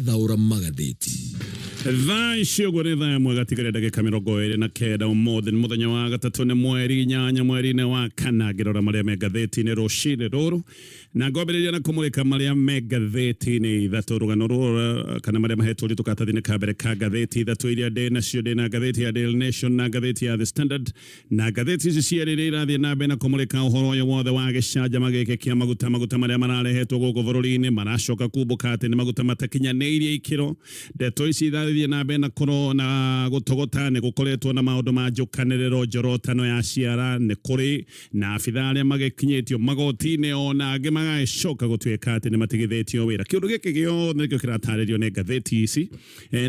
thaura Magathiti Thaisho gweretha mwagatigare ndagika 29 umuthi muthenya wa gatatu ni mweri 8 mweri-ini wa kana ngirora maria me ngatheti-ini rucini ruru na ngwambiriria na kumulika maria me ngatheti-ini ithatu rugano ruru kana maria mahetwo ritukatathi-ini ka mbere ka ngatheti ithatu iria ndi nacio ndi na ngatheti ya Daily Nation na ngatheti ya The Standard na ngatheti ici cierĩ irathie na mbere na kumulika uhoro uyu wothe wa gicanjama giki kia maguta maria mararehetwo guku bururi-ini maracoka kumbuka ati ni maguta matakinyaniirie ikiro ndeto ici thie na bena koro na gutogota ne gukoretwo na maundu ma njukaniriro njorotano ya ciara ne kuri na afithare magikinyitio magoti-ini ona angi magacoka gutwika ati ni matigithitio wira kiundu giki gio nikio kirataririo ne ngatheti ici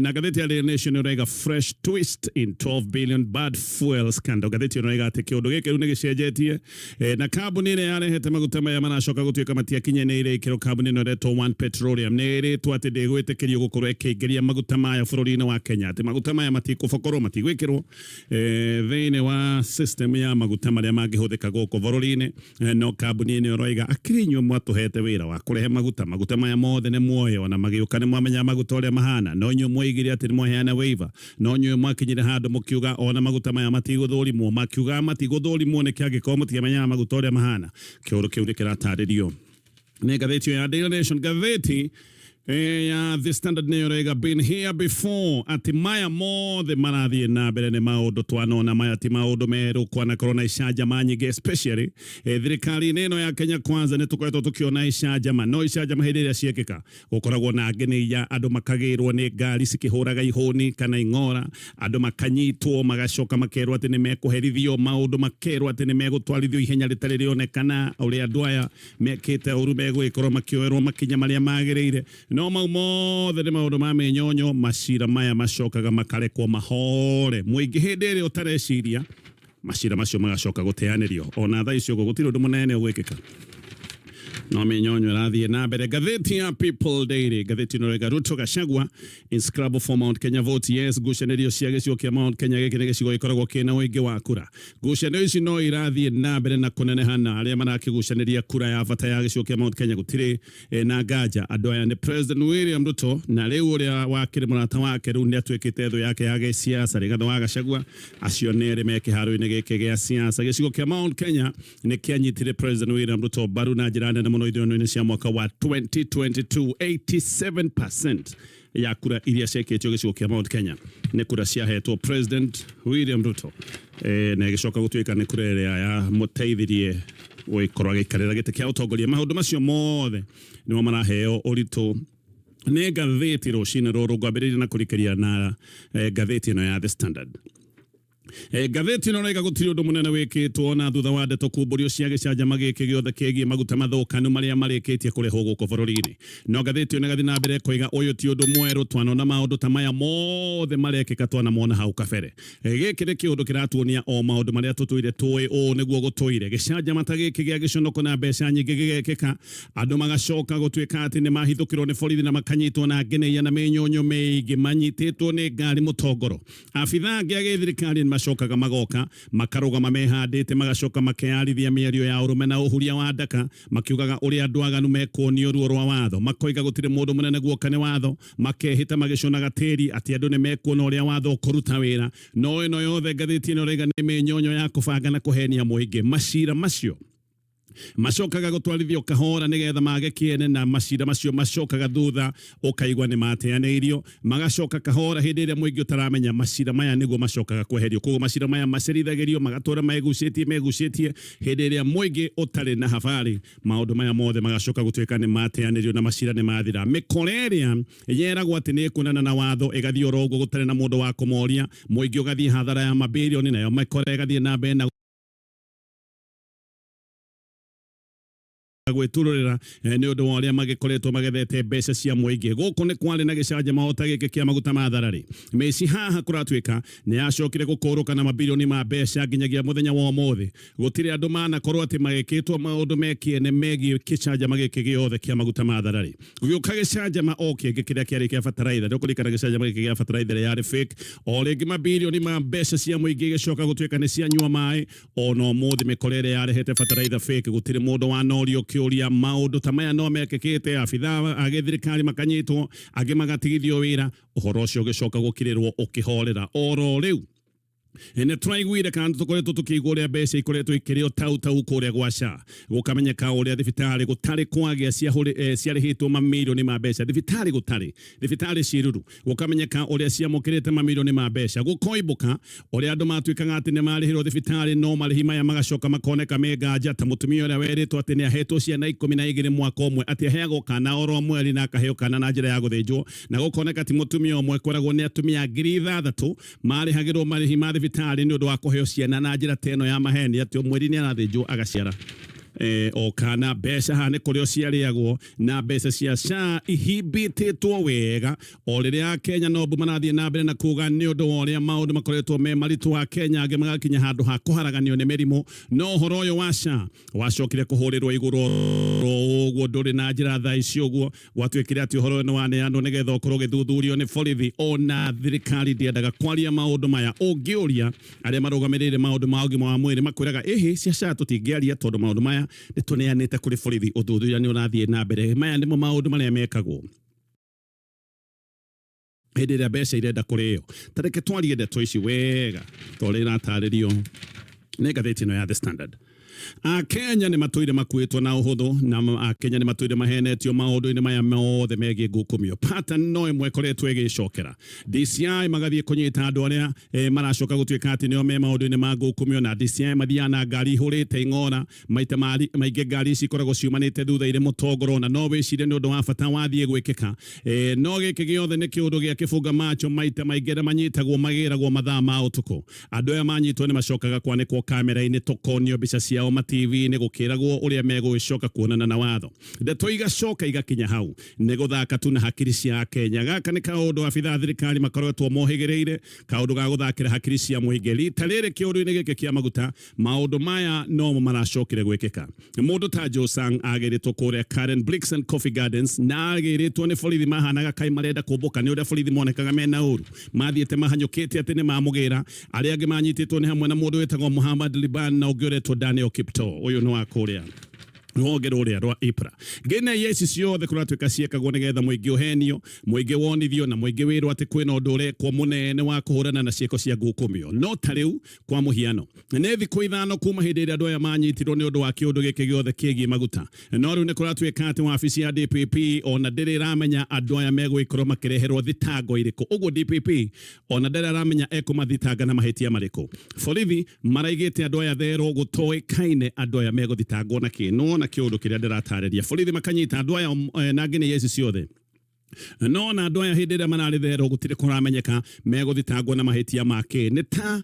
na ngatheti ya Daily Nation urega fresh twist in 12 billion bad fuel scandal ngatheti urega ati kiundu giki ni gicenjetie na kambuni ire yarehete maguta maya maracoka gutwika matiakinyanire ikiro kambuni no reto One Petroleum nere twate ndigwitikirio gukorwo ikiingiria maguta maya bururi-ini wa Kenya ati maguta maya matikubokorwo matigwikirwo thiini wa system ya maguta maria mangihuthika guku bururi-ini no kambuni ni uroiga akirinyo mwatuhete wira wa kurehe maguta maya mothe ni muoyo na magiuka ni mwamenya maguta uria mahana no nyu mwaigire ati ni mwaheana waiver no nyu mwakinyire handu mukiuga ona maguta maya matiguthurimwo makiuga matiguthurimwo ni kiagiko mutigimenya maguta uria mahana kiuru kiu kirataririo ni ngatheti ya Daily Nation ngatheti ya The Standard neorega been here before ati maya mothe marathie na mbere ni maundu twanona maya ti maundu meru kwana corona icajama nyingi especially thirikari neno ya Kenya Kwanza ni tukoretwo tukiona icajama no icajama hindi iria ciekika gukoragwo na ngeni ya andu makagirwo ni ngari cikihuraga ihuni kana ingora andu makanyitwo magacoka makerwo ati ni mekuherithio maundu makerwo ati ni megutwarithio ihenya ritari rionekana uria andu aya mekite uru megwikorwo makioerwo makinya maria magirire no mothe ni maundu ma menyonyo macira maya macokaga makarekwo mahore muingi hindi iri utareciria macira macio magacoka guteanirio ona tha icio gutiri undu munene gwikika no menyonyo rathie na mbere ngatheti ya People Daily ngatheti no rega Ruto Gachagua in Scramble for Mount Kenya vote yes gucanĩrio cia gĩcigo kia Mount Kenya gĩkĩ nĩ gĩcigo gĩkoragwo kĩna ũingĩ wa kura gucanĩrio ici no irathie na mbere na kuneneha na arĩa marakĩgucanĩria kura ya bata ya gĩcigo kia Mount Kenya gũtirĩ na nganja andũ aya nĩ President William Ruto na rĩu ũrĩa wakĩrĩ mũrata wake rĩu nĩ atuĩkĩte thũ yake ya gĩsiasa Rigathi wa Gachagua acio nĩ erĩ me kĩharo-inĩ gĩkĩ gĩa siasa gĩcigo kia Mount Kenya nĩ kĩanyitire President William Ruto mbaru na njĩra nene mũno ithurano-inĩ cia mwaka wa 2022 87% ya kura iria ciekĩtio gĩcigo kia Mount Kenya nĩ kura ciahetwo President William Ruto na gĩcoka gũtuĩka nĩ kura ĩrĩa ya mũteithirie gũkorwo agĩikarĩra gĩtĩ kĩa ũtongoria maũndũ macio mothe nĩmo maraheo ũritũ nĩ ngatheti rũcinĩ rũrũ ngwambĩrĩria na kũrikĩria na ngatheti ĩno ya The Standard ngatheti no rega gutiri undu munene wikitwo na thutha wa ndeto kumburio cia gicanjama giki giothe kigie maguta mathukanu maria marikitie kurehwo guku bururi-ini no ngatheti yo negathi na mbere koiga uyu ti undu mweru twanona maundu ta maya mothe marekika twana mona hau kabere giki ni kiundu kiratuonia o maundu maria tutuire tui o niguo gutuire gicanjama ta giki gia giconoko na mbeca nyingi gigekika andu magacoka gutuika ati ni mahithukirwo ni borithi na makanyitwo na ngeneia na menyonyo meigi manyititwo ni ngari mutongoro afitha angi a githirikari macokaga magoka makarugama mehandite magacoka makearithia mĩario ya urume na uhuria wa ndaka makiugaga uria andu aganu mekonio ruo rwa watho makoiga gutire mundu munene guoka ni watho makehita magiconaga tĩri ati andu ni mekuona uria watho kuruta wira no ĩno yothe ngatheti ĩno rega nĩ mĩnyonyo ya kubanga na kuhenia muingi macira macio macokaga gutwarithio kahora nigetha mage kiene na macira macio macokaga thutha ukaigwa ni mateaneirio magacoka kahora hindi ĩrĩa muingi utaramenya macira maya niguo macokaga kweherio koguo macira maya macerithagirio magatora megucitie hindi ĩrĩa muingi utari na habari maundu maya mothe magacoka gutuika ni mateaneirio na macira ni mathira mikore ĩrĩa yeragwo ati ni kunana na watho ĩgathii oroguo gutari na mundu wa kumoria muingi ugathii hathara ya mabilioni nayo mikore ĩgathii na mbere na gwetururira ni undu wa uria magikoretwo magethete mbeca cia muingi guku ni kwari na gicanjama ota giki kia maguta ma tharari meci haha kuratuika ni acokire gukuruka na mabilioni ma mbeca nginyagia muthenya wa umuthi gutire andu manakorwo ati magikitwo maundu mekiene megi gicanjama giki giothe kia maguta ma tharari guka gicanjama okie gikiria kiari kia fertiliser ndukurikana gicanjama giki kia fertiliser yari fake o ringi mabilioni ma mbeca cia muingi gicoka gutuika ni cia nyua mai ono muthi mikorere yari hete fertiliser fake gutire mundu wa norio kiuria maundu tamaya no mekekete abitha agithirikari makanyitwo age magatigithio wira uhoro ucio ugicoka gukirirwo ukihorera oro riu ene turaiguire kandi tukoretwo tukiguria mbeca ikoretwo ikirio tau kuria gwasha gukamenyeka uria thibitari gutari kwagia ciarihitwo mamilioni ma mbeca thibitari ciruru gukamenyeka uria ciamukirite mamilioni ma mbeca gukoibuka uria andu matuikaga ati ni marihirwo thibitari no marihi maya magacoka makoneka meganja ta mutumia uria weritwo ati ni ahetwo ciana 12 mwaka umwe ati aheagwo kana oro mweri na akaheo kana na njira ya guthinjwo na gukoneka ti mutumia umwe koragwo ni atumia 6,000 marihagirwo marihi ma thibitari ni undu wa kuheo ciana na njira teno ya maheni ati mweri ni arathinjwo agaciara o kana mbeca hane kurio ciariagwo na mbeca cia SHA ihibititwo wega o riria Kenya no marathie na mbere na kuga ni undu wa uria maundu makoretwo me maritu wa Kenya age magakinya handu ha kuharaganio ni merimu no horo uyu wa SHA wacokire kuhurirwo iguru uguo nduri na njira tha icio uguo gwatuikire ati horo ni waneanwo nigetha ukorwo githuthurio ni borithi ona thirikari ndiendaga kwaria maundu maya ungiuria aria marugamirire maundu ma ugima wa mwiri makwiraga cia SHA tutingiaria tondu maundu maya ni tuneanite kuri borithi uthuthuria ni urathie na mbere maya nimo maundu maria mekagwo hindi ria mbeca irenda kurio tareke twarie ndeto ici wega tore na taririo ni ngatheti no ya The Standard. Kenya ni matuire makuitwo na uhuthu na Kenya ni matuire mahenetio maundu-ini maya mothe megie ngukumio pattern no imwe koretwo igicokera DCI magathie kunyita andu aria maracoka gutuika ati nio me maundu-ini ma ngukumio na DCI mathiana ngari hurite ing'ora maita maingi ngari ici ikoragwo ciumanite thutha ire mutongoro na no wicire ni undu wa bata wathie gwikika no giki giothe ni kiundu gia kifunga macho maita maingi na manyitagwo magiragwo mathaa ma utuku andu aya manyitwo ni macokaga kwanikwo kamera-ini tukonio mbica ciao TV ni gukiragwo uria megwicoka kuonana na watho ndeto igacoka igakinya hau ni guthaka tu na hakiri cia Kenya gaka ni kaundu abitha thirikari makoretwo mohigireire kaundu ga guthakira hakiri cia muingi rita riri kiundu-ini giki kia maguta maundu maya no maracokire gwikika mundu ta Josang agiritwo kuria Karen Bricks and Coffee Gardens na agiritwo ni borithi mahanaga kai marenda kumbuka ni uria borithi monekaga mena uru mathiete mahanyukite ati ni mamugira aria angi manyititwo ni hamwe na mundu wetagwo Muhammad Liban na ungiretwo Daniel uyu no akuria rwogero uria rwa IPRA gene yesi ciothe kuratuika ciekagwo nigetha muingi uhenio muingi wonithio na muingi wirwo ati kwina undu urekwo munene wa kuhurana na cieko cia ngukumio no tariu kwa muhiano ne thiku ithano kuma hindi ria andu aya manyitirwo ni undu wa kiundu giki giothe kiegi maguta no riu ni kuratuika ati wabici ya DPP ona ndiri ramenya andu aya megwikorwo makireherwo thitango iriku uguo DPP ona ndiri ramenya ekumathitanga na mahitia mariku borithi maraigite andu aya thero gutoikaine andu aya meguthitangwo na kinu na kiundu kiria ndiratariria borithi makanyita andu aya na ngine yesi ciothe no na andu aya hindi ria mararithero gutire kuramenyeka meguthitangwo na mahitia make ni ta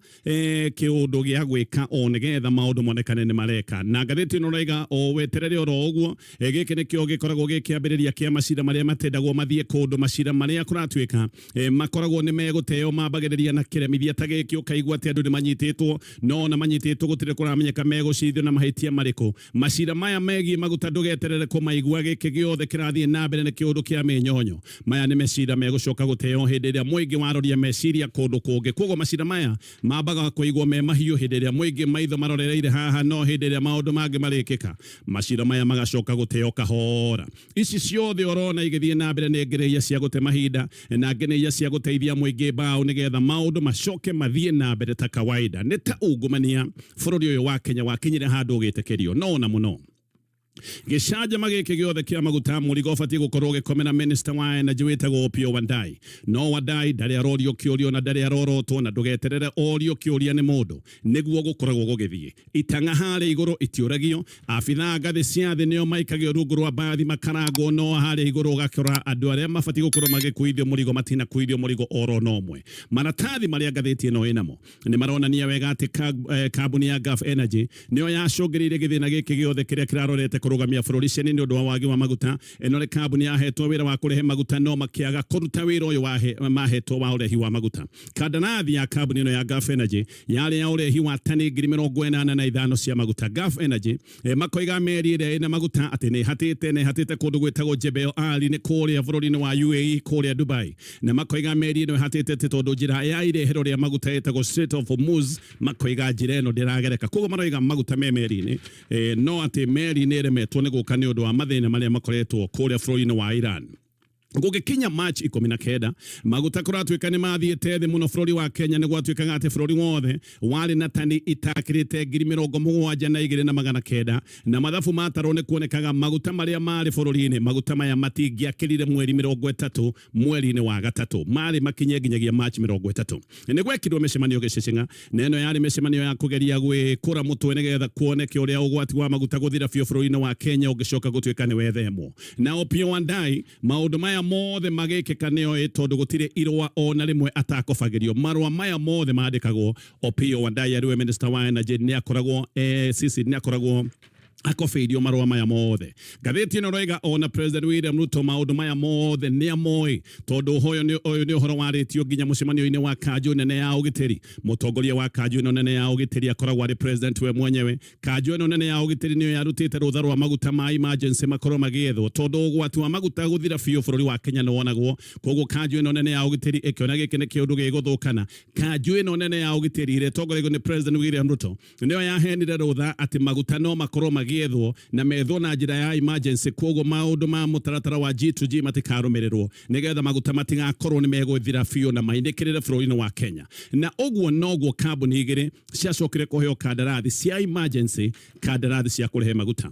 kiundu gia gwika o nigetha maundu monekane ni mareka na ngatheti no raiga o weterere oro uguo giki ni kio gikoragwo gikiambiriria kia macira maria matendagwo mathie kundu macira maria kuratuika makoragwo ni meguteo mambagiriria na kiremithia ta giki ukaigua ati andu ni manyititwo no na manyititwo gutire kuramenyeka megucithio na mahitia mariku macira maya megie maguta ndugeterere kumaigua giki giothe kirathie na mbere ni kiundu kia menyonyo maya ni mecira megucoka guteo hindi ria muingi waroria meciria kundu kungi koguo macira maya mambaga kuigwo me mahiu hindi ria muingi maitho marorereire haha no hindi ria maundu mangi marikika macira maya magacoka guteo kahora ici ciothe orona igithie na mbere ni ngereia cia gute mahinda na ngereia cia guteithia muingi bao nigetha maundu macoke mathie na mbere ta kawaida ni ta ungumania bururi uyu wa Kenya wakinyire handu ugitekerio no na muno Gachagua magike giothe kia maguta murigo ubatie gukorwo gikomera minister wa energy wetagwo Opiyo Wandai no Wandai ndari arorio kiurio na ndari arorotwo na ndugeterere orio kiuria ni mundu niguo gukoragwo gugithie itanga hare iguru itiuragio abitha ngathi cia thi nio maikagio rungu rwa bathi makarago no hare iguru gakora andu aria mabatie gukorwo magikuithio murigo matina kuithio murigo oro nomwe maratathi maria ngatheti no inamo ni maronania wega ati kambuni ya Gulf Energy nio yacungirire githina giki giothe kiria kirarorete kurugamia bururi cene ni undu wa wagi wa maguta eno le kambuni yahetwo wira wa kurehe maguta no makiaga kuruta wira uyu mahetwo wa urehi wa maguta kandanathi ya kambuni no ya Gulf Energy yari ya urehi wa tani 85 cia maguta Gulf Energy makoiga meri ire ina maguta ati ni hatite kundu gwetagwo Jebel Ali ni kuria bururi-ini wa UAE kuria Dubai na makoiga meri ino hatite tondu njira ya irehero ria maguta etagwo Strait of Hormuz makoiga njira ino ndiragereka koguo maroiga maguta me meri-ini no ati meri ni nĩmaremetwo nĩ gũka nĩ ũndũ wa mathĩna marĩa makoretwo kũrĩa bũrũri-inĩ wa Iran. Gũgĩkinya March 19 maguta kũratuĩka nĩ mathiĩte thĩ mũno bũrũri wa Kenya nĩ gwatuĩkaga atĩ bũrũri wothe warĩ na tani itakĩrĩte 72,900 na mathabu matarwo nĩ kuonekaga maguta marĩa marĩ bũrũri-inĩ maguta maya matingĩakĩrire mweri 30 mweri-inĩ wa gatatũ marĩ makinye nginyagia March 30 nĩ gwekirwo mĩcemanio gĩcĩcĩng'a na ĩno yarĩ mĩcemanio ya kũgeria gwĩkũra mũtwe nĩgetha kuoneke ũrĩa ũgwati wa maguta gũthira biũ bũrũri-inĩ wa Kenya ũngĩcoka gũtuĩka nĩ wethemwo na Opiyo Wandai maũndũ maya mothe magĩkĩka nĩo tondũ gũtirĩ irũa ona rĩmwe atakobagĩrio marũa maya mothe mandĩkagwo Opiyo Wandai arĩwe minister wa energy nĩ akoragwo akobeirio marũa maya mothe ngathĩti ĩno roiga ona President William Ruto maũndũ maya mothe nĩ amoĩ tondũ ũyũ nĩ ũhoro warĩtio nginya mũcemanio-inĩ wa kanjũ nene ya ũgitĩri mũtongoria wa kanjũ ĩno nene ya ũgitĩri akoragwo arĩ president we mwenyewe kanjũ ĩno nene ya ũgitĩri nĩyo yarutĩte rũtha rwa maguta ma emergency makorwo magĩethwo tondũ ũgwati wa maguta gũthira biũ bũrũri wa Kenya nĩ wonagwo koguo kanjũ ĩno nene ya ũgitĩri ĩkĩona gĩkĩ nĩ kĩũndũ gĩgũthũkana kanjũ ĩno nene ya ũgitĩri ĩrĩa ĩtongoragia nĩ President William Ruto nĩyo yahenire rũtha atĩ maguta no makorwo magĩethwo na methwo na njĩra ya emergency koguo maũndũ ma mũtaratara wa G2G matikarũmĩrĩrwo nĩgetha maguta matigakorwo nĩ megũthira biũ na mainĩkĩrĩre bũrũri-inĩ wa Kenya na ũguo noguo kambuni igĩrĩ ciacokire kũheo kandarathi cia emergency kandarathi cia kũrehe maguta.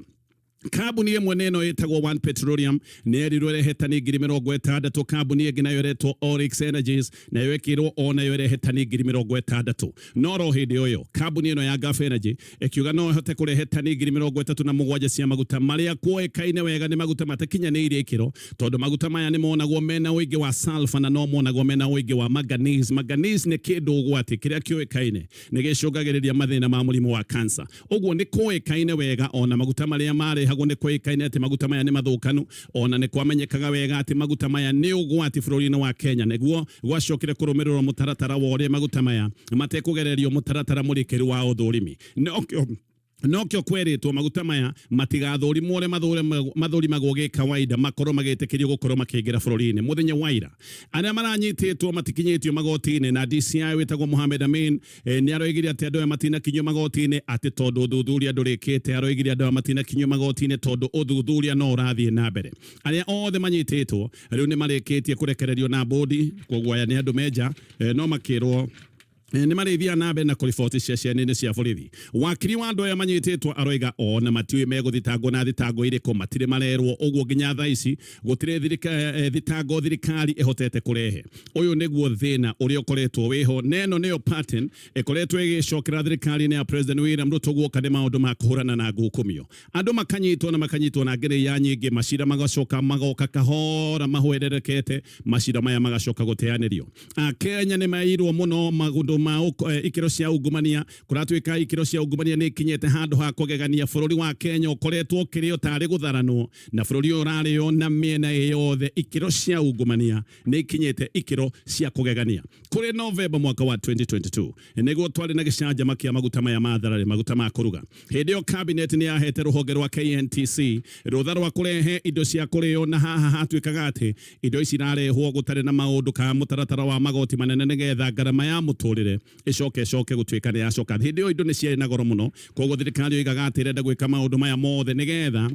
Kambuni ĩmwe neno ĩtagwo One Petroleum nĩ erirwo ĩrehe tani 60,000 kambuni ĩngĩ nayo ĩretwo Oryx Energies nayo ĩkĩrwo onayo ĩrehe tani 60,000 no ro hĩndĩ ũyũ kambuni ĩno ya Gulf Energy ĩkiuga no ĩhote kũrehe tani 37,000 cia maguta marĩa kuoĩkaine wega nĩ maguta matakinyanĩirie ikĩro tondũ maguta maya nĩ monagwo mena ũingĩ wa sulfur na no monagwo mena ũingĩ wa manganese nĩ kĩndũ ũgwati kĩrĩa kĩoĩkaine nĩ gĩcũngagĩrĩria mathĩna ma mũrimũ wa cancer ũguo nĩ kuoĩkaine wega ona maguta marĩa marĩ nĩ kuoĩkaine atĩ maguta maya nĩ mathũkanu ona nĩ kwamenyekaga wega atĩ maguta maya nĩ ũgwati bũrũri-inĩ wa Kenya nĩguo gwacokire kũrũmĩrĩrwo mũtaratara wa ũrĩa maguta maya matekũgererio mũtaratara mũrikĩru wa ũthũrimi nokĩo kwerĩtwo maguta maya matigathũrimwo ũrĩa mathũrimagwo gĩkawaida makorwo magĩtĩkĩrio gũkorwo makĩingĩra bũrũri-inĩ mũthenya wa ira arĩa maranyitĩtwo matikinyĩtio magoti-inĩ na DCI wĩtagwo Mohamed Amin nĩ aroigire atĩ andũ aya matinakinyio magoti-inĩ atĩ tondũ ũthuthuria ndũrĩkĩte aroigire andũ aya matinakinyio magoti-inĩ tondũ ũthuthuria no ũrathiĩ na mbere arĩa othe manyitĩtwo rĩu nĩ marĩkĩtie kũrekererio na bodi koguo aya nĩ andũ menja no makĩrwo nĩ marĩthia na mbere na kũriboti ceceni-inĩ cia borithi wakiri wa andũ aya manyitĩtwo aroiga ona matiũĩ megũthitangwo na thitango irĩkũ matirĩ marerwo ũguo nginya thaa ici gũtirĩ thitango thirikari ĩhotete kũrehe ũyũ nĩguo thĩna ũrĩa ũkoretwo wĩho na ĩno nĩyo pattern ĩkoretwo ĩgĩcokera thirikari-inĩ ya President William Ruto guoka nĩ maũndũ ma kũhũrana na ngukumio andũ makanyitwo na ngereia nyingĩ macira magacoka magoka kahora mahwererekete macira maya magacoka gũteanĩrio Kenya nĩ mairwo mũno maũndũ ma ikĩro cia ungumania kũratuĩka ikĩro cia ungumania nĩ ikinyĩte handũ ha kũgegania bũrũri wa Kenya ũkoretwo ũkĩrĩo tarĩ gũtharanwo na bũrũri ũyũ ũrarĩo na mĩena yothe ikĩro cia ungumania nĩ ikinyĩte ikĩro cia kũgegania kũrĩ November mwaka wa 2022 nĩguo twarĩ na gĩcanjama kĩa maguta maya mathararĩ maguta ma kũruga hĩndĩ ĩyo cabinet nĩ yahete rũhonge rwa KNTC rũtha rwa kũrehe indo cia kũrĩo na haha hatuĩkaga atĩ indo ici irarehwo gũtarĩ na maũndũ ka mũtaratara wa magoti manene nĩgetha ngarama ya mũtũrĩre icoke gũtuĩka nĩ yacoka hĩndĩ ĩyo indo nĩ ciarĩ na goro mũno koguo thirikari yoigaga atĩ ĩrenda gwĩka maũndũ maya mothe nĩgetha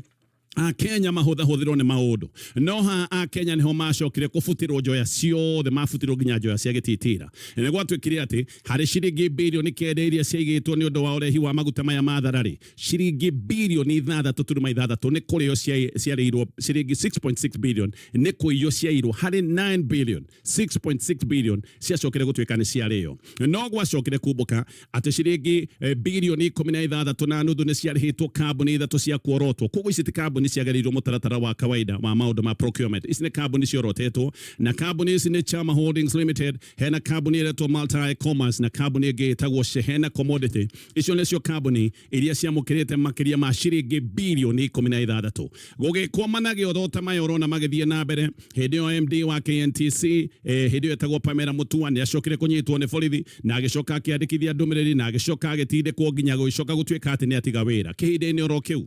Kenya mahũthahũthĩrwo nĩ maũndũ no ha Kenya nĩho macokire kũbutirwo njoya ciothe mabutirwo nginya njoya cia gĩtitira nĩ gwatuĩkire atĩ harĩ ciringi birioni 9 iria ciaigĩtwo nĩ ũndũ wa ũrehi wa maguta maya mathararĩ ciringi birioni 6.6 nĩ kũrĩo ciarĩirwo ciringi 6.6 billion nĩ kũiywo ciairwo harĩ 9 billion 6.6 billion ciacokire gũtuĩka nĩ ciarĩo no gwacokire kumbũka atĩ ciringi birioni 16 na nuthu nĩ ciarĩhĩtwo kambuni ithatũ cia kuorotwo koguo ici ti kambuni ciagĩrĩirwo mũtaratara wa kawaida wa maũndũ ma procurement ici nĩ kambuni ciorotetwo na kambuni ici nĩ Chama Holdings Limited hena kambuni ĩretwo Multi Commerce na kambuni ĩngĩ ĩtagwo Shehena Commodity icio nĩcio kambuni iria ciamũkĩrĩte makĩria ma ciringi birioni 16 gũgĩkwo managĩo thota maya ũrona magĩthiĩ na mbere hĩndĩ ĩyo MD wa KNTC hĩndĩ ĩyo ĩtagwo Pamela Mutua nĩ acokire kũnyitwo nĩ borithi na agĩcoka akĩandĩkithia ndũmĩrĩri na agĩcoka agĩtindĩkwo nginya gũcoka gũtuĩka atĩ nĩ atiga wĩra kĩhinda-inĩ oro kĩu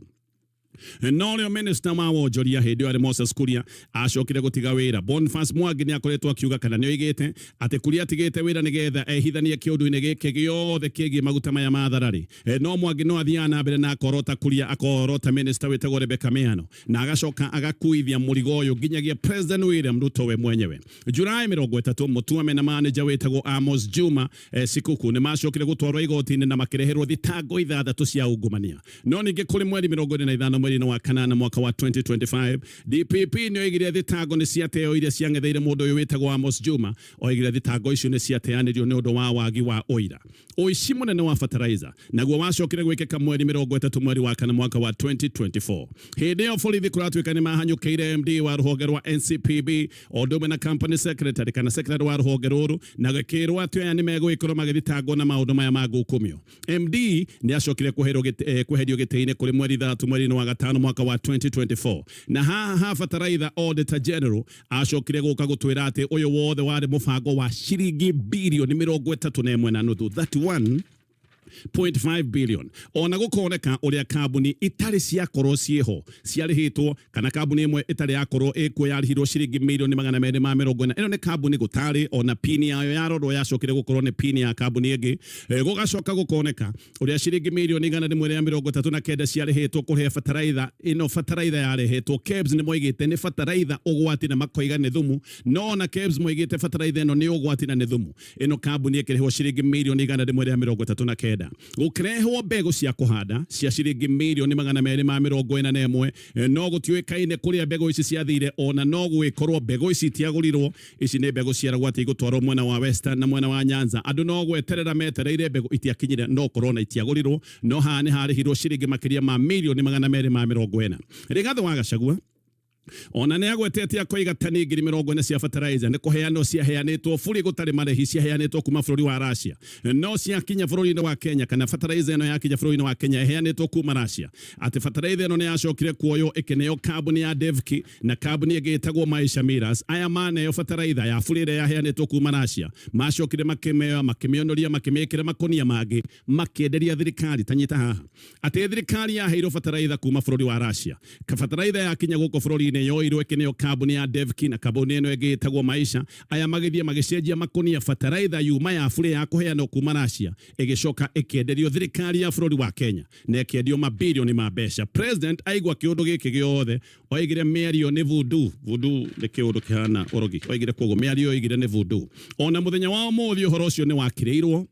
no rĩo minister wa wonjoria hĩndĩ arĩ Moses Kuria acokire gũtiga wĩra. Boniface Mwangi nĩ akoretwo akiuga kana nĩ oigĩte atĩ Kuria atigĩte wĩra nĩgetha ehithanie kĩũndũ-inĩ gĩkĩ gĩothe kĩgiĩ maguta maya ma thararĩ. No Mwangi no athiaga na mbere na akorota Kuria, akorota minister wĩtagwo Rebecca Miano, na agacoka agakuithia mũrigo ũyũ nginyagia President William Ruto we mwenyewe. Julai 30 mũtuame na manager wĩtagwo Amos Juma Sikuku nĩ macokire gũtwarwo igoti-inĩ na makireherwo thitango 6 cia ungumania. No ningĩ kũrĩ mweri 25 mweri wa kanana mwaka wa 2025 DPP nĩ oigire thitango nĩ ciateo iria ciang'etheire mũndũ ũyũ wĩtagwo Amos Juma. Oigire thitango icio nĩ ciateanĩrio nĩ ũndũ wa wagi wa ũira. Ũici mũnene wa fertiliser naguo wacokire gwĩkĩka mweri 30 mweri wa kana mwaka wa 2024. Hĩndĩ ĩyo borithi kũratuĩka nĩ mahanyũkĩire MD wa rũhonge rwa NCPB o ũndũ ũmwe na company secretary kana secretary wa rũhonge rũrũ na gĩkĩrwo atĩ aya nĩ megũgĩkorwo magĩthitangwo na maũndũ maya ma ngukumio. MD nĩ acokire kweherio gĩtĩ-inĩ kũrĩ mweri 3 mweri wa gatano mwaka wa 2024. Na haha fertiliser auditor general acokire gũka gũtwĩra atĩ ũyũ wothe warĩ mũbango wa ciringi birioni 31.5 billion. Ona gũkoneka ũrĩa kambuni itarĩ ciakorwo ciĩho ciarĩhĩtwo kana kambuni ĩmwe itarĩ yakorwo ĩkuo yarĩhirwo ciringi milioni 240. Ĩno nĩ kambuni gũtarĩ ona pini yayo yarorwo yacokire gũkorwo nĩ pini ya kambuni ĩngĩ. Gũgacoka gũkoneka ũrĩa ciringi milioni 139 ciarĩhĩtwo kũrĩha fertiliser. Ĩno fertiliser yarĩhĩtwo KEBS nĩ moigĩte nĩ fertiliser ũgwati na makoiga nĩ thumu, no na KEBS moigĩte fertiliser ĩno nĩ ũgwati na nĩ thumu. Ĩno kambuni ĩkĩrĩhwo ciringi milioni 139. Gũkĩrehwo mbegũ cia kũhanda cia ciringi milioni 241. No gũtiũĩkaine kũrĩa mbegũ ici ciathire, ona no gwĩkorwo mbegũ ici tiagũrirwo. Ici nĩ mbegũ ciaragwati igũtwarwo mwena wa Western na mwena wa Nyanza. Andũ no gweterera metereire mbegũ itiakinyire, no korona itiagũrirwo. No haha nĩ harĩhirwo ciringi makĩria ma milioni 240. Rigathi Gachagua ona nĩ agwetete akoiga tani 40 cia fertiliser nĩ kũheanwo ciaheanĩtwo bũrĩ gũtarĩ marĩhi ciaheanĩtwo kuma bũrũri wa Russia. No ciakinya bũrũri-inĩ wa Kenya kana fertiliser ĩno yakinya bũrũri-inĩ wa Kenya iheanĩtwo kuma Russia. Atĩ fertiliser ĩno nĩ yacokire kuoywo ĩkĩneo kambuni ya Devki na kambuni ĩngĩ ĩtagwo Maisha Miras. Aya maneo fertiliser ya bũrũri ĩrĩa yaheanĩtwo kuma Russia macokire makĩmĩonoria makĩmĩkĩra makonia mangĩ makĩenderia thirikari. Tanyita haha atĩ thirikari yaheirwo fertiliser kuma bũrũri wa Russia. Fertiliser yakinya gũkũ bũrũri yoirwo ĩkĩneo kambuni ya Devki na kambuni ĩno ĩngĩ ĩtagwo Maisha. Aya magĩthiĩ magĩcenjia makonia fertiliser yuma ya bũrũri ya kũheanwo kuma Russia ĩgĩcoka ĩkĩenderio thirikari ya bũrũri wa Kenya na ĩkĩendio mabilioni ma mbeca. President aigua kĩũndũ gĩkĩ gĩothe oigire mĩario nĩ voodoo nĩ kĩũndũ kĩhana ũrogi. Oigire koguo mĩario oigire nĩ voodoo. Ona mũthenya wa ũmũthĩ ũhoro ũcio nĩ wakĩrĩirwo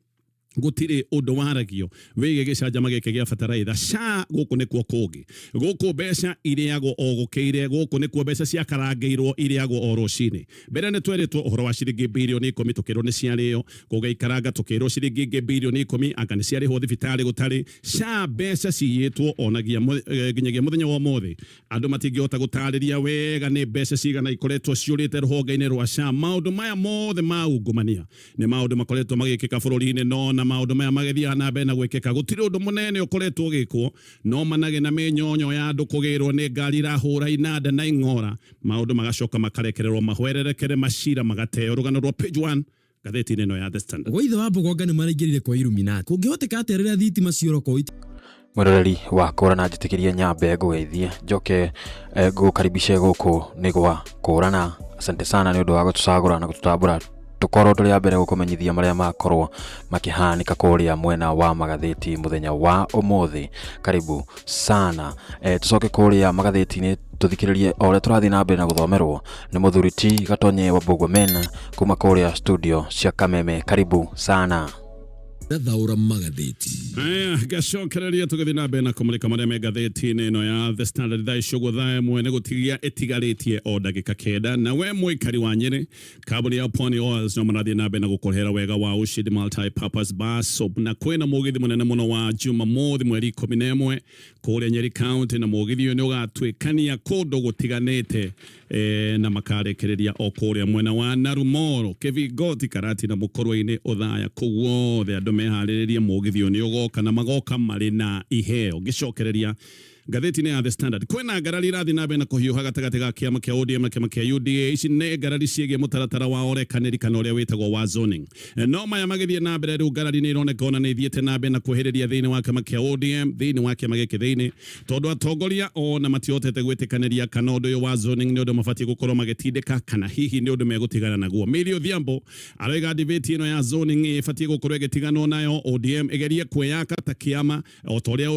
gũtirĩ ũndũ waragio wĩgiĩ gĩcanjama gĩkĩ gĩa fertiliser. SHA gũkũ nĩkuo kũngĩ. Gũkũ mbeca irĩagwo o gũkĩire, gũkũ nĩkuo mbeca ciakarangĩirwo irĩagwo o rũcinĩ. Mbere nĩ tweritwo ũhoro wa ciringi birioni 10 tũkĩrwo nĩ ciarĩo, gũgĩikaranga tũkĩrwo ciringi birioni 10 anga nĩ ciarĩhwo thibitarĩ gũtarĩ. SHA mbeca ciyĩtwo onagia nginyagia mũthenya wa ũmũthĩ andũ matingĩhota gũtarĩria wega nĩ mbeca cigana ikoretwo ciũrĩte rũhonge-inĩ rwa SHA. Maũndũ maya mothe ma ungumania nĩ maũndũ makoretwo magĩkĩka bũrũri-inĩ, no na maũndũ maya magĩthiaga na mbere na gwĩkĩka. Gũtirĩ ũndũ mũnene ũkoretwo ũgĩkwo, no manage na mĩnyonyo ya andũ kũgĩrwo nĩ ngari irahũra inanda na ing'ora. Maũndũ magacoka makarekererwo mahwererekere macira magateo. Rũgano rwa page 1 gatheti-inĩ ĩno ya The Standard. Waithe wa Mbogonga nĩ maraingĩrire kwa Illuminati. Kũngĩhoteka atĩa rĩrĩa thitima cioroko Mweroreri wakora na njĩtĩkĩrie nyambe ngũgeithie njoke ngũkaribishe gũkũ nĩ gwa kũrana. Asante sana nĩ ũndũ wa gũtũcagũra na gũtũtambũra tukorwo tũrĩ mbere gũkũmenyithia marĩa makorwo makĩhanika kũrĩa mwena wa magatheti mũthenya wa ũmũthĩ. Karibu sana. Tucoke kũrĩa magatheti-inĩ tuthikĩrĩrie o ũrĩa tũrathiĩ na mbere na gũthomerwo nĩ mũthuri ti Gatonye wa Bogomen kuma kũrĩa studio cia Kameme. Karibu sana. Thaura magatheti. Gacokereria tũgĩthiĩ na mbere na kũmũrĩka marĩa me ngatheti-inĩ ĩno ya The Standard. Thaa icũgwo thaa ĩmwe nĩ gũtigia ĩtigarĩtie o ndagĩka 9. Na we mũikari wa Nyĩrĩ, kambuni ya Pony Oils no marathiĩ na mbere na gũkũrehera wega wa Ushid Multi-Purpose Bar Soap, na kwĩna mũgithi mũnene mũno wa Jumamothi mweri 11 kũrĩa Nyeri County, na mũgithi ũyũ nĩ ũgatuĩkania kũndũ gũtiganĩte na makarekereria o kũrĩa mwena wa Narumoro, Kivigoti, Karati na Mũkorwa-inĩ Othaya. Kũguo andũ meharĩrĩrie mũgithi ũyũ nĩ ũgoka na magoka marĩ na iheo. Ngĩcokereria ngatheti ya The Standard kwena ngarari rathi na bena kuhiuha gatagati ga kiama kia ODM na kiama kia UDA ici ne ngarari ciege mutaratara wa orekaniri kana uria witagwo wa zoning no maya magithie na mbere riu ngarari ni ironeka ona ni thiete na mbere na kuhiriria thiini wa kiama kia ODM thiini wa kiama giki thiini tondu atongoria ona matiotete gwitikaniria kana undu uyu wa zoning ni undu mabatie gukorwo magitindika kana hihi ni undu megutigana naguo Miri Odhiambo aroiga debate ino ya zoning ibatie gukorwo igitiganwo nayo ODM igerie kweyaka ta kiama o toria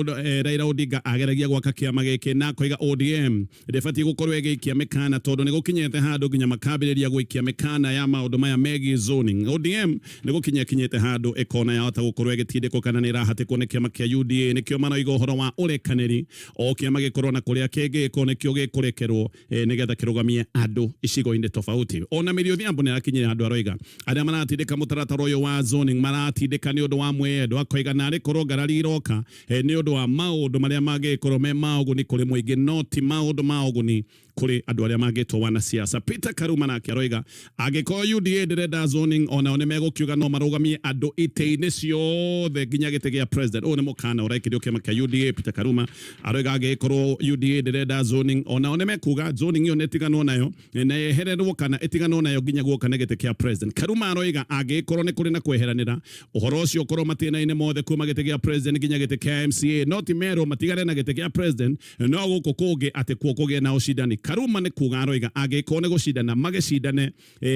Raila Odinga ageragia gwaka kiama giki na koiga ODM ibatie gukorwo igikia mikana tondu ni gukinyete handu nginya makambiriria gwikia mikana ya maundu maya megi zoning ODM ni gukinyete handu ikona ya gukorwo igitindiko kana ni rahatikwo ni kiama kia UDA nikio manoiga uhoro wa urekaniri o kiama gikorwo na kuria kenge ikone kio gikurekerwo nigetha kirugamie andu icigo-ine tofauti ona Miri Odhiambo ni arakinyira andu aroiga aria maratindika mutaratara uyu wa zoning maratindika ni undu wa mwendo akoiga na rikorwo ngarari iroka ni undu wa maundu maria magikorwo me mauguni kuri muingi no ti maundu mauguni kuri andu aria magitwo wana siasa Peter Karuma nake aroiga agikorwo UDA ndirenda zoning ona one megukiuga no marugamie andu ite-ine ciothe nginya gite gia president one mukana uraikirio kiama kia UDA Peter Karuma aroiga agikorwo UDA ndirenda zoning ona one mekuga zoning yo netiganwo nayo na yehererwo kana itiganwo nayo nginya guoka gite kia president Karuma aroiga agikorwo ni kuri na kweheranira uhoro ucio korwo matinaine mothe kuma gite gia president nginya gite kia MCA no ti mero matigare na gite gia president no guku kungi ati kuo kugie na ucidani Karuma ni kuga aroiga agikorwo ni gucidana magicindane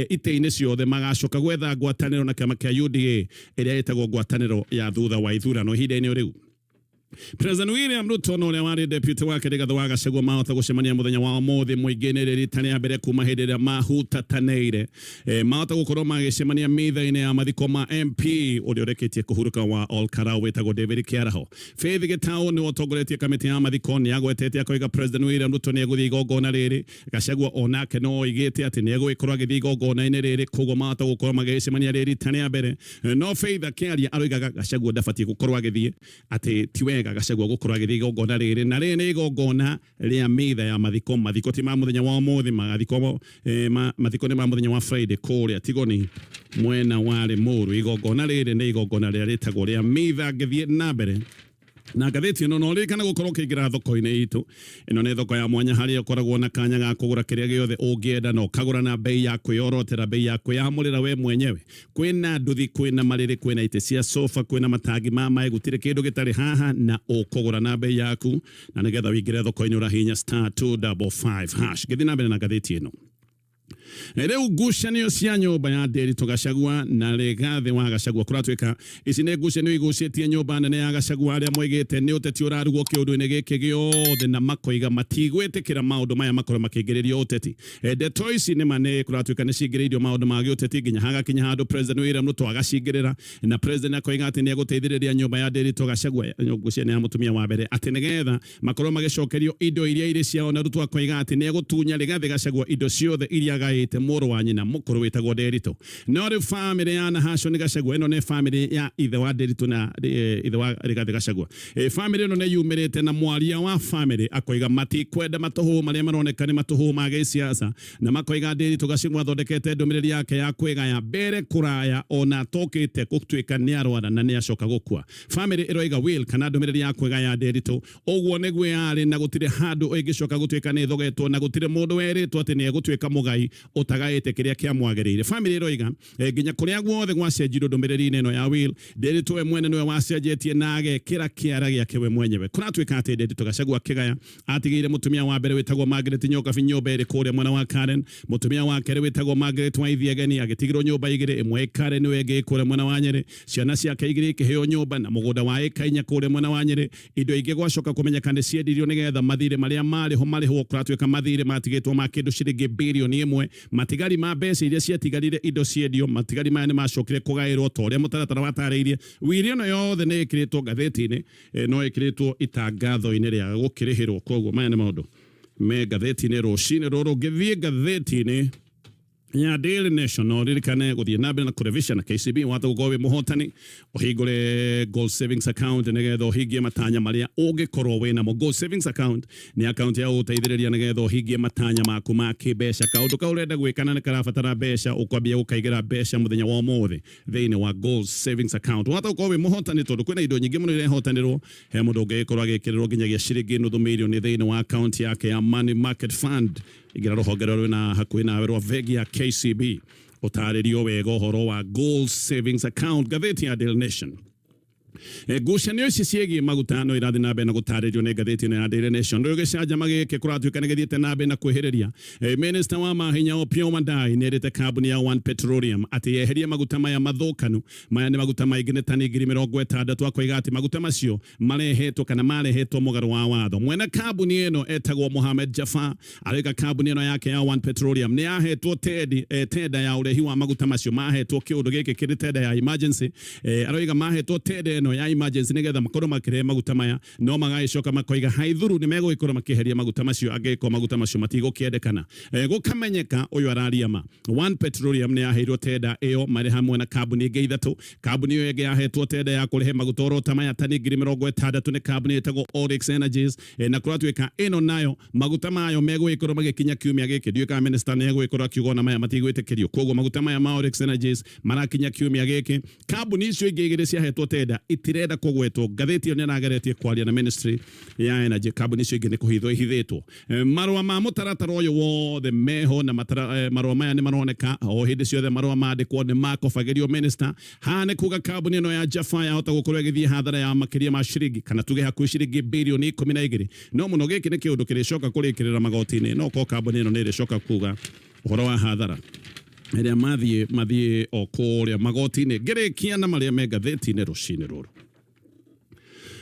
ite-ine ciothe magacoka gwetha ngwataniro na kiama kia UDA iria itagwo ngwataniro ya thutha wa ithurano ihinda-ini riu President William Ruto no wari deputy wake Rigathi Gachagua mahota gucemania muthenya wa umuthi muingine ritane ya mbere kuma hindi ria mahutatanire mahota gukorwo magicemania mitha-ine ya mathiko ma MP uria ureketie kuhuruka wa Olkarau wetagwo David Kiaraho Faith Gitau ni utongoretie kamiti ya mathiko ni agwetete akoiga President William Ruto ni eguthii igongona riri Gachagua onake no igite ati ni egwikorwo agithii igongona-ini riri koguo mahota gukorwo magicemania ritane ya mbere no Faith akiaria aroiga Gachagua ndabatie gukorwo agithii ati tiwe Gachagua gukorwo agithii igongona riri na riri ni igongona ria mitha ya mathiko ti ma muthenya wa umuthi mathiko ni ma muthenya wa Friday kuria tigoni mwena wa Limuru igongona riri ni igongona ria ritagwo ria mitha ngithii na mbere na ngatheti ino no rikana gukorwo kiingira thoko-ine itu ino ni thoko ya mwanya haria ukoragwo na kanya ga kugura kiria giothe ungienda no kagura na bei ya kwiorotera bei ya kwiyamurira we mwenyewe kwina nduthi kwina mariri kwina ite cia sofa kwina matangi ma mai gutire kindu gitari haha na ukugura na bei yaku na nigetha wingire thoko-ine urahinya *255# githi na mbere na ngatheti ino Rĩu ngucanio cia nyũmba ya Nderitu Gachagua na Rigathi wa Gachagua kuratuika ici nĩ ngucanio igucĩtie nyũmba nene ya Gachagua aria moigĩte nĩ ũteti ũrarugwo kĩũndũ-inĩ gĩkĩ gĩothe na makoiga matigwĩtĩkĩra maũndũ maya makorwo makĩingĩrĩrio ũteti ndeto ici nĩ mane kuratuika nĩ cingĩrĩirio maũndũ ma gĩũteti nginya hagakinya handũ President William Ruto agacingĩrĩra na President akoiga atĩ nĩ egũteithĩrĩria nyũmba ya Nderitu Gachagua ngucanio ya mũtumia wa mbere atĩ nĩgetha makorwo magĩcokerio indo iria irĩ ciao na Ruto akoiga atĩ nĩ egũtunya Rigathi Gachagua indo ciothe iria gaĩte mũrũ wa nyina mũkũrũ wĩtagwo Nderitu no rĩu family ya Nahashon Gachagua ĩno nĩ family ya ithe wa Nderitu na ithe wa Rigathi Gachagua family ĩno nĩ yumĩrĩte na mwaria wa family akoiga matikwenda matũhũ marĩa maroneka nĩ matũhũ ma gĩsiasa na makoiga Nderitu Gachagua athondekete ndũmĩrĩri yake ya kwĩgaya mbere kũraya ona tokĩte gũtuĩka nĩ arwara na nĩ acoka gũkua family ĩroiga will kana ndũmĩrĩri ya kwĩgaya Nderitu ũguo nĩguo yarĩ na gũtirĩ handũ ĩngĩcoka gũtuĩka nĩ thogetwo na gũtirĩ mũndũ werĩtwo atĩ nĩ egũtuĩka mũgai utagaite kiria kia mwagĩrĩire family roiga nginya kuria guothe gwacenjirwo ndũmĩrĩri-inĩ ĩno ya will Nderitu we mwene niwe wacenjetie na agekĩra kĩara gĩake we mwenyewe kuratuĩka atĩ Nderitu Gachagua kĩgaya atigĩire mũtumia wa mbere wĩtagwo Margaret Nyokabi nyũmba ĩrĩ kũrĩa mwena wa Karen mũtumia wa kerĩ wĩtagwo Margaret Waithiageni agĩtigĩrwo nyũmba igĩrĩ ĩmwe Karen niwe ĩngĩ kũrĩa mwena wa Nyeri ciana ciake igĩrĩ ikĩheo nyũmba na mũgũnda wa ĩka 4 kũrĩa mwena wa Nyeri indo ingĩ gwacoka kũmenyeka nĩ ciendirio nĩgetha mathirĩ marĩa marĩho kuratuĩka mathirĩ matigĩtwo ma kĩndũ ciringi birioni 1 matigari ma mbeca iria ciatigarire indo ciendio matigari maya nĩ macokire kũgaĩrwo ta ũrĩa mũtaratara watarĩirie wĩri ĩno yothe nĩ ĩkĩrĩtwo ngatheti-inĩ no ĩkĩrĩtwo itangatho-inĩ rĩa gũkĩrĩhĩrwo koguo maya nĩ maũndũ me ngatheti-inĩ rũcinĩ rũrũ ngĩthiĩ ngatheti-inĩ ya Daily Nation no ririkane guthie na mbere na kurevisha na KCB wata gukorwo muhotani uhingure gold savings account nigetha uhingie matanya maria ungikorwo wina mo. Gold savings account ni account ya uteithiriria nigetha uhingie matanya maku ma kibesha. Kaundu ka urenda gwikana ni karabatara besha ukwambia ukaigira besha muthenya wa umuthi thiini wa gold savings account. Wata gukorwo muhotani tondu kwina indo nyingi muno irehotanirwo he mundu ungikorwo agikirirwo nginyagia ciringi nuthu milioni thiini wa account yake ya money market fund igira ruhonge rwina hakuhi nawe rwa vegi ya KCB utaririo wega uhoro wa gold savings account. Gatheti ya Daily Nation gucanio ici ciegi magutano irathi na bena gutaririo ne gatheti ya Daily Nation ndo gicanja magike kuratuika ne githiete na bena kwihiriria. Minister wa mahinya Opiyo Wandai nerite kambuni ya One Petroleum ati yeheria maguta maya mathukanu maya ni maguta maigine tani 60 akoiga ati maguta macio marehetwo kana marehetwo mugaru wa watho. Mwena kambuni eno etagwo Mohamed Jaffa arika kambuni eno yake ya One Petroleum ni ahetwo tenda ya urehi wa maguta macio mahetwo kiundu giki kiri tenda ya emergency aroiga mahetwo tenda no ya emergency nigetha makorwo makire maguta maya no magacoka makoiga haithuru ni megwikorwo makiheria maguta macio ageko maguta macio matigo kiendekana gukamenyeka uyu araria ma. One Petroleum ni aheirwo tenda iyo mari hamwe na kambuni ingi ithatu. Kambuni iyo ingi yahetwo tenda ya kurihe maguta oro tamaya tani 60 ni kambuni etagwo Oryx Energies na kuratwika ino nayo maguta mayo megwikorwo magikinya kiumia giki ndiuka minister ni egwikorwo akiugona maya matigwitikirio koguo maguta maya ma Oryx Energies marakinya kiumia giki. Kambuni icio ingi igiri ciahetwo tenda itirenda kugwetwo. Gatheti ni nageretie kwaria na ministry ya energy kambuni icio ingi ni kuhithwo ihithitwo. Marwa ma mutaratara uyu wothe meho na marwa maya ni maroneka o hindi ciothe marwa mandikwo ni makobagirio minister hane kuga kambuni no ya Jaffa yahota gukorwo igithie hathara ya makiria ma ciringi kana tuge hakuhi ciringi bilioni 12 no muno giki ni kiundu kiricoka kurikirira magoti-ini no ko kambuni no ni ricoka kuga uhoro wa hathara iria mathie o kuria magoti-ini ngirikia na maria me gatheti-ini rucini ruru.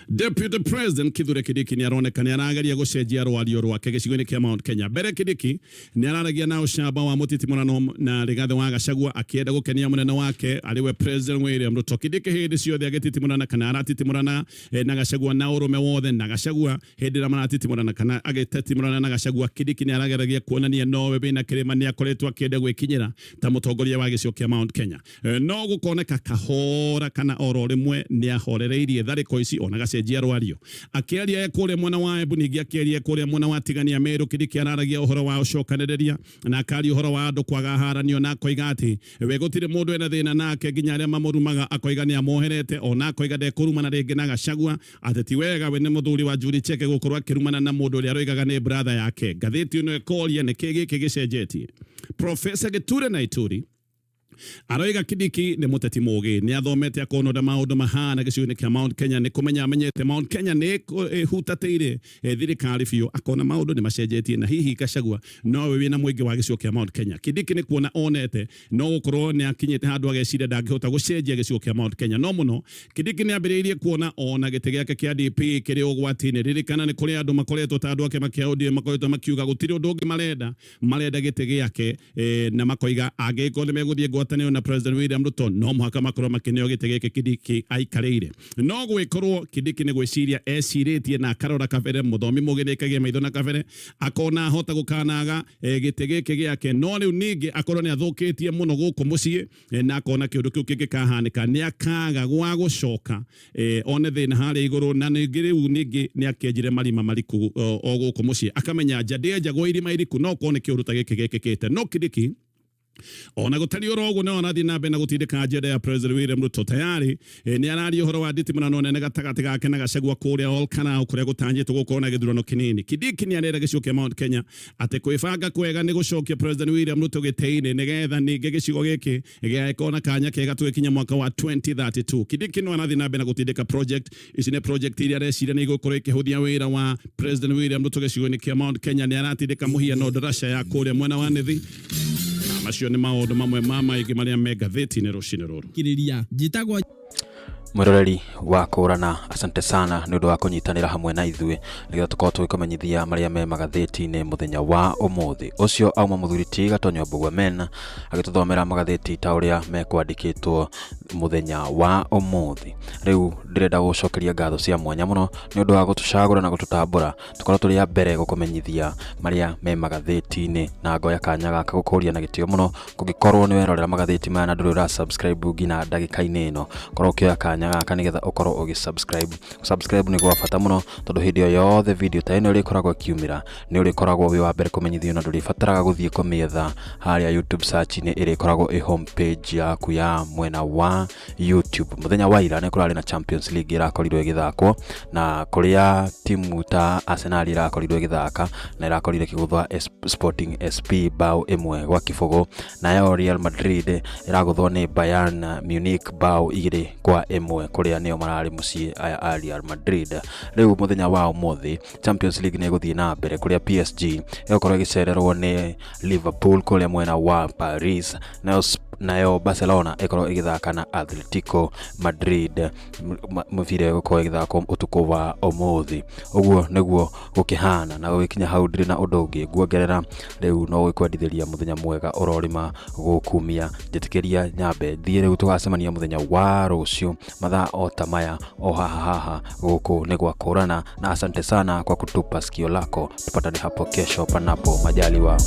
Deputy President Kithure Kindiki ni aroneka ni arageria gucenjia rwario rwake gicigo-ini kia Mount Kenya. Mbere Kindiki ni araragia na ucamba wa mutitimurano na Rigathi wa Gachagua akienda gukenia munene wake ariwe President William Ruto. Kindiki hindi ciothe agititimurana kana aratitimurana na Gachagua na urume wothe na Gachagua hindi na maratitimurana kana agititimurana na Gachagua. Kindiki ni arageragia kuonania nowe bina kirima ni akoretwo akienda gwikinyira ta mutongoria wa gicigo kia Mount Kenya. No gukoneka kahora kana oro rimwe ni ahorereirie thariko ici ona cenjia rwario akiaria kure mwana wa Embu ningi akiaria kure mwana wa Tigania Meru. Kindiki araragia uhoro wa ucokaniriria na akari uhoro wa andu kwaga haranio na akoiga ati we gutire mundu ena thina nake nginya aria mamurumaga akoiga ni amoherete ona akoiga ndekurumana ringi na Gachagua ati ti wega we ni muthuri wa Njuri Cheke gukorwo akirumana na mundu uria aroigaga ni brother yake. Gatheti ino ekoria ni kigiki gicenjetie. Professor Kithure Naituri aroiga Kindiki ni muteti mugi ni athomete akonoda maundu mahana gicigo-ini kia Mount Kenya ni kumenya amenyete Mount Kenya ni hutateire thirikari biu akona maundu ni macenjetie na hihi Gachagua no we wina mwingi wa gicigo kia Mount Kenya. Kindiki ni kuona onete no gukorwo ni akinyete handu agecira ndangihota gucenjia gicigo kia Mount Kenya no muno. Kindiki ni ambiriirie kuona ona gite giake kia DP kiri ugwati-ini ririkana ni kuri andu makoretwo ta andu ake makia ODM makoretwo makiuga gutiri undu ungi marenda gite giake na makoiga agiko ni meguthie ngwatanio na President William Ruto no muhaka makorwo makineo gite gike Kindiki aikareire. No gwikorwo Kindiki ni gwiciria eciritie na akarora kabere muthomi muginikagia maitho na kabere akona hota gukanaga gite gike giake no riu ningi akorwo ni athukitie muno guku mucii na akona kiundu kiu kingikahanika ni akaga gwa gucoka one thina hari iguru na ningi riu ningi ni akenjire marima mariku o guku mucii akamenya njade njagwa irima iriku no kone kiundu ta gike gikikite no Kindiki ona gutari orogo no ona thina bena gutindika ajenda ya President William Ruto tayari ni arari uhoro wa nditimurano nene gatagati gake na Gachagua kuria all kana kuria gutangitwo gukona githurano kinini. Kindiki ni arera gicigo kia Mount Kenya ate kwibanga kwega ni gucokia President William Ruto giteini nigetha ninge gicigo giki giakona kanya kega twikinya mwaka wa 2032. Kindiki no anathi na bena gutindika project ici ne project iria recira ni gukorwo ikihuthia wira wa President William Ruto gicigo-ini kia Mount Kenya ni aratindika muhiano ndarasha ya kuria mwena wa nithi macio ni maundu mamwe mama igi maria me gatheti-ini rucini ruru. Kiriria jitagwo mwiroreri wa kurana asante sana ni undu wa kunyitanira hamwe na ithuĩ nigetha tukorwo tugikumenyithia maria me magatheti-ini muthenya wa umuthi. Ucio auma muthuri ti Gatonyo Mbugua Mena agituthomera magatheti ta uria mekwandikitwo muthenya wa umuthi. Riu ndirenda gucokeria ngatho cia mwanya muno ni undu wa gutucagura na gututambura tukorwo turi a mbere gukumenyithia maria me magatheti-ini, na ngoya kanya gaka gukuria na gitio muno kungikorwo ni werorera magatheti maya na nduri ra subscribe ngina ndagika-ini ino, korwo ukioya kanya gaka nigetha ukorwo ugisubscribe. Subscribe ni gwa bata muno tondu hindi yo yothe video ta ino ri koragwo kiumira ni uri koragwo wi wa mbere kumenyithio na nduri fataraga guthie kumietha haria YouTube search ni iri koragwo i homepage yaku ya mwena wa YouTube. Muthenya wa ira ni kurari na Champions League irakorirwo igithakwo na kuria timu ta Arsenal irakorirwo igithaka na irakorire kiguthwa Sporting SP bao 1-0, nayo Real Madrid iraguthwo ni Bayern Munich bao 2-1 kuria nio marari mucii aya Real Madrid. Riu muthenya wa umuthi Champions League ni guthie na mbere kuria PSG igukorwo igicererwo ni Liverpool kuria mwena wa Paris, nayo Barcelona ikorwo igithaka na Atletico Madrid. Mubira gukorwo igithaka utuku wa umuthi. Uguo niguo gukihana na gukinya hau ndiri na undu ungi nguongerera. Riu no gwikwendithĩria muthenya mwega urorima gukumia. Njitikiria nyambe thie riu tugacemania muthenya wa rucio mathaa o tamaya o haha guku ni gwakurana, na asante sana kwa kutupa sikio lako. Tupatane hapo kesho panapo majaliwa.